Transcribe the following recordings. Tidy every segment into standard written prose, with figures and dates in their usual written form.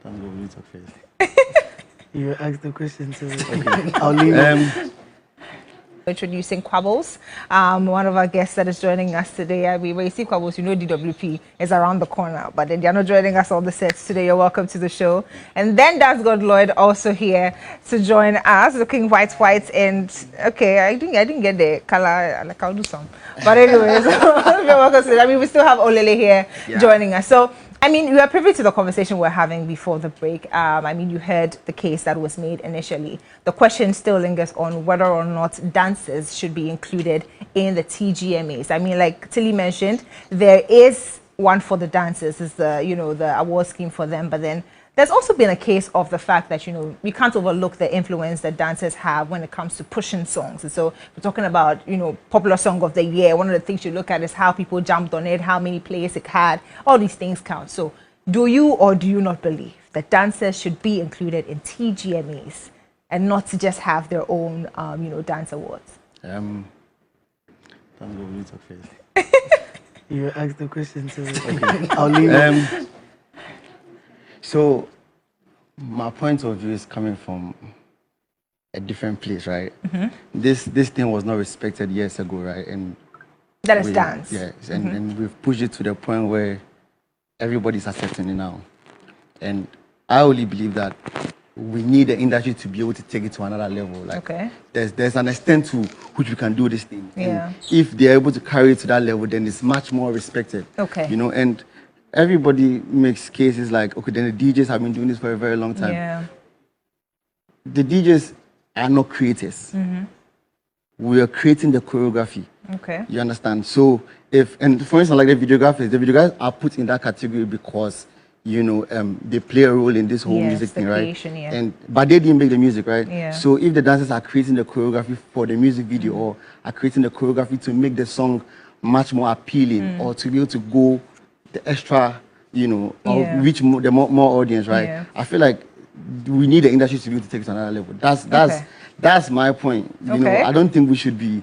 Dancegod, you talk first. You asked the question, so Okay. I'll leave it. Introducing Quables, one of our guests that is joining us today. We see Quables, you know DWP is around the corner, but then they're not joining us on the sets today. You're welcome to the show. And then Dancegod Lloyd also here to join us, looking white, and okay, I didn't get the color, like I'll do some. But anyways, you're welcome to. I mean, we still have Olele here joining us. So I mean, you are privy to the conversation we're having before the break. I mean, you heard the case that was made initially. The question still lingers on whether or not dancers should be included in the TGMAs. I mean, like Tilly mentioned, there is one for the dancers, is the, you know, the award scheme for them, but then there's also been a case of the fact that, you know, you can't overlook the influence that dancers have when it comes to pushing songs. And so we're talking about, you know, popular song of the year. One of the things you look at is how people jumped on it, how many plays it had. All these things count. So do you or do you not believe that dancers should be included in TGMAs and not to just have their own, you know, dance awards? Dancegod, you talk first. You asked the question, so Okay. I'll leave it. So, my point of view is coming from a different place, right? This thing was not respected years ago, right? And That is dance. Yes, and we've pushed it to the point where everybody's accepting it now. And I only believe that we need the industry to be able to take it to another level. Like, there's an extent to which we can do this thing. Yeah. And if they're able to carry it to that level, then it's much more respected. Okay. You know, and everybody makes cases like, okay, then the DJs have been doing this for a very long time. Yeah. The DJs are not creators. We are creating the choreography. Okay. You understand? So and for instance, like the videographers are put in that category because, you know, they play a role in this whole music thing, creation, right? But they didn't make the music, right? Yeah. So if the dancers are creating the choreography for the music video or are creating the choreography to make the song much more appealing or to be able to go the extra, you know, or reach more audience, right? Yeah. I feel like we need the industry to be able to take it to another level. That's my point. You know, I don't think we should be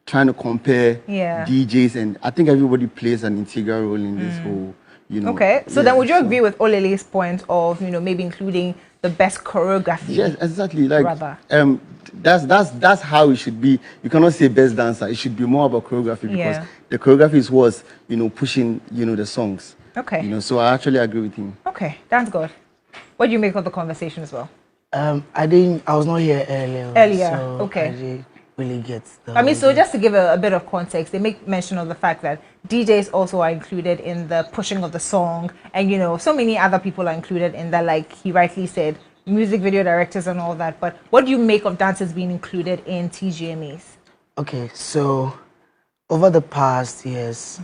trying to compare DJs, and I think everybody plays an integral role in this whole, you know. Okay, so then would you agree with Olele's point of, you know, maybe including the best choreography? Yes, exactly. Like, rather. That's how it should be. You cannot say best dancer. It should be more about choreography because the choreography is what's, you know, pushing, you know, the songs. Okay. You know, so I actually agree with him. Okay, Dancegod. What do you make of the conversation as well? I was not here earlier. So okay. I didn't really get the I mean, so just to give a bit of context, they make mention of the fact that DJs also are included in the pushing of the song, and, you know, so many other people are included in that, like he rightly said, music video directors and all that. But what do you make of dancers being included in TGMAs? Okay, so over the past years,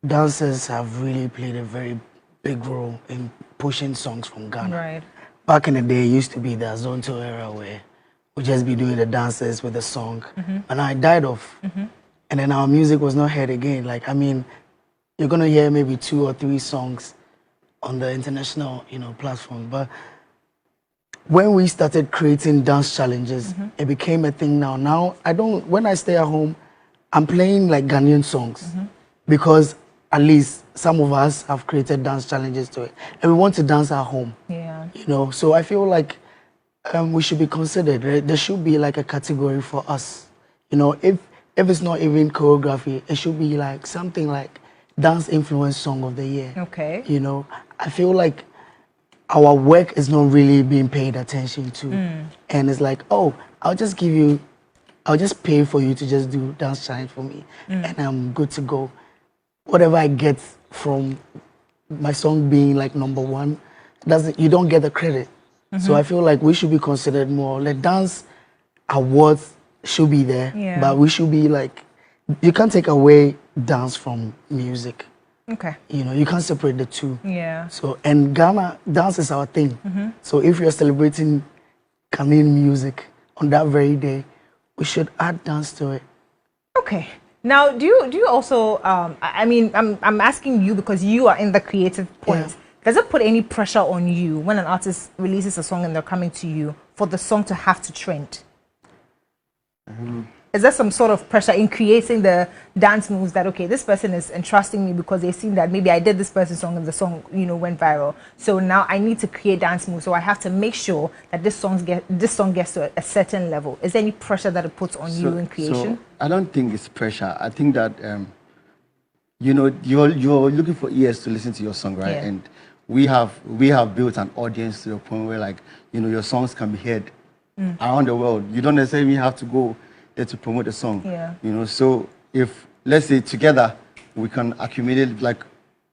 dancers have really played a very big role in pushing songs from Ghana. Right. Back in the day, it used to be the Zonto era where we just be doing the dances with the song, and now it died off. And then our music was not heard again. Like, I mean, you're gonna hear maybe 2 or 3 songs on the international, you know, platform. But when we started creating dance challenges, it became a thing now. Now, when I stay at home, I'm playing like Ghanaian songs because at least some of us have created dance challenges to it. And we want to dance at home. Yeah. You know, so I feel like we should be considered. Right? There should be like a category for us. You know, if it's not even choreography, it should be like something like dance influence song of the year. Okay. You know, I feel like our work is not really being paid attention to. And it's like, oh, I'll just pay for you to just do dance challenge for me. And I'm good to go. Whatever I get from my song being like #1, you don't get the credit. So I feel like we should be considered more. Like dance awards should be there, but we should be like, you can't take away dance from music. Okay. You know, you can't separate the two. Yeah. So, and Ghana, dance is our thing. So if you're celebrating Ghanaian music on that very day, we should add dance to it. Okay. Now, do you also, I mean, I'm asking you because you are in the creative point. Yeah. Does it put any pressure on you when an artist releases a song and they're coming to you for the song to have to trend? is there some sort of pressure in creating the dance moves that, okay, this person is entrusting me because they've seen that maybe I did this person's song and the song, you know, went viral. So now I need to create dance moves. So I have to make sure that this song gets to a certain level. Is there any pressure that it puts on you in creation? So I don't think it's pressure. I think that, you know, you're looking for ears to listen to your song, right? Yeah. And we have built an audience to the point where, like, you know, your songs can be heard around the world. You don't necessarily have to go there to promote the song. Yeah. You know, so if, let's say, together we can accumulate, like,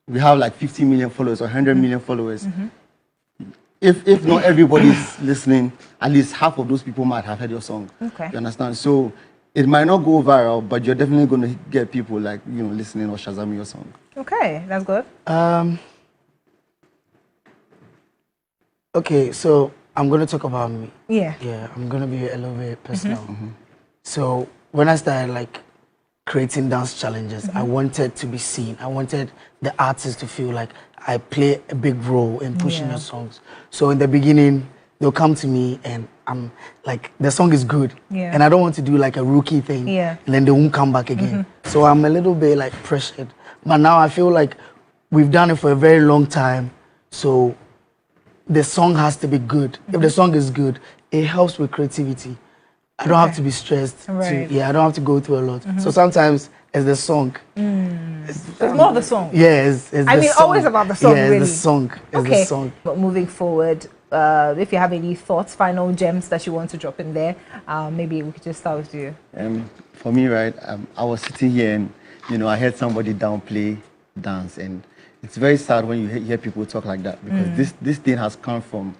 we have like 50 million followers or 100 million followers. If not everybody's listening, at least half of those people might have heard your song. Okay. You understand? So it might not go viral, but you're definitely going to get people, like, you know, listening or shazamming your song. Okay, that's good. Okay, so I'm going to talk about me. Yeah. Yeah, I'm going to be a little bit personal. So when I started, like, creating dance challenges, I wanted to be seen. I wanted the artists to feel like I play a big role in pushing your songs. So in the beginning, they'll come to me and I'm like, the song is good. Yeah. And I don't want to do like a rookie thing. Yeah. And then they won't come back again. So I'm a little bit like pressured. But now I feel like we've done it for a very long time. So the song has to be good. If the song is good, it helps with creativity. I don't have to be stressed. Right. I don't have to go through a lot. So sometimes it's the song. It's more of the song. Yeah, it's the song. Always about the song, really. It's the song. It's the song. But moving forward, if you have any thoughts, final gems that you want to drop in there, maybe we could just start with you. For me, right, I was sitting here and, you know, I heard somebody downplay dance, and it's very sad when you hear people talk like that, because this thing has come from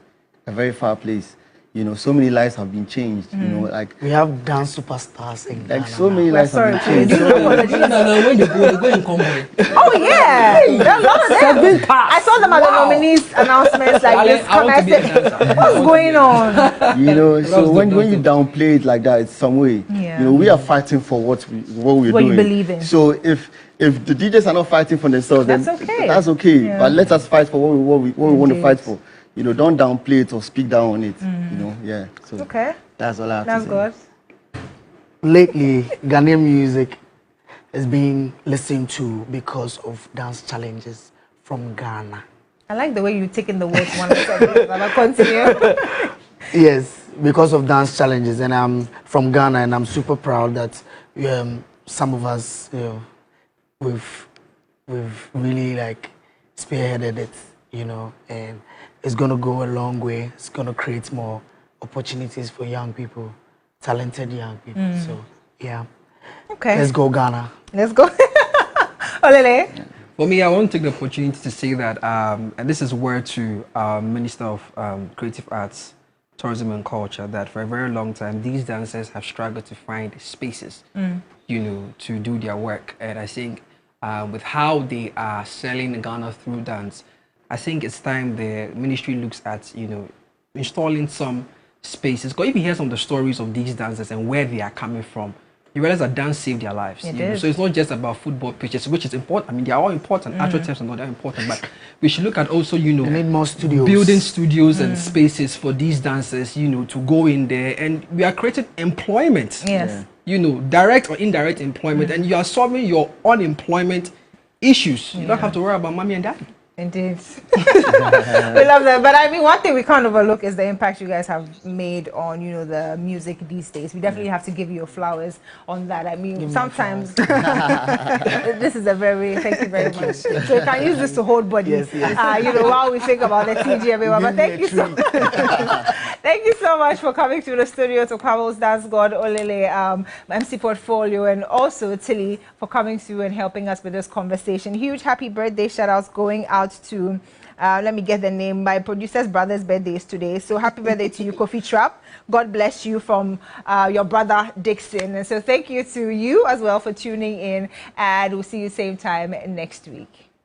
a very far place. You know, so many lives have been changed. You know, like we have dance superstars in Ghana. Like so many lives have been changed. No, when they go in combo. Oh yeah, there are a lot of them. I saw them at the nominees announcements. Like this, what's going on? You know, so when you downplay it like that, it's some way. Yeah. You know, we are fighting for what we're doing. You believe in. So if the DJs are not fighting for themselves, then that's okay. Yeah. But let us fight for what we want to fight for. You know, don't downplay it or speak down on it. You know, yeah. So that's all I have to say. That's good. Lately, Ghanaian music is being listened to because of dance challenges from Ghana. I like the way you taking the words one at a time. Continue. Yes, because of dance challenges, and I'm from Ghana, and I'm super proud that some of us, you know, we've really like spearheaded it, you know, and it's going to go a long way. It's going to create more opportunities for young people, talented young people. So, yeah. Okay. Let's go, Ghana. Let's go. Olele. For me, I want to take the opportunity to say that, and this is word to Minister of Creative Arts, Tourism and Culture, that for a very long time, these dancers have struggled to find spaces, you know, to do their work. And I think with how they are selling Ghana through dance, I think it's time the ministry looks at, you know, installing some spaces. Because if you hear some of the stories of these dancers and where they are coming from, you realize that dance saved their lives. You know? So it's not just about football pitches, which is important. I mean, they are all important. Actual terms are not that important, but we should look at also, you know, need more studios. Building studios and spaces for these dancers, you know, to go in there. And we are creating employment. Yes. Yeah. You know, direct or indirect employment. And you are solving your unemployment issues. You don't have to worry about mommy and daddy. Indeed. We love that. But I mean, one thing we can't overlook is the impact you guys have made on, you know, the music these days. We definitely have to give you your flowers on that. I mean, sometimes this is a very, thank you very much. So you can use this to hold body, you know, while we think about the TGMA. But thank you so much. Thank you so much for coming to the studio, to Quables, Dancegod, Olele, MC Portfolio, and also Tilly for coming through and helping us with this conversation. Huge happy birthday shout outs going out to, let me get the name, my producer's brother's birthday is today. So happy birthday to you, Kofi Trap. God bless you from your brother Dixon. And so thank you to you as well for tuning in, and we'll see you same time next week.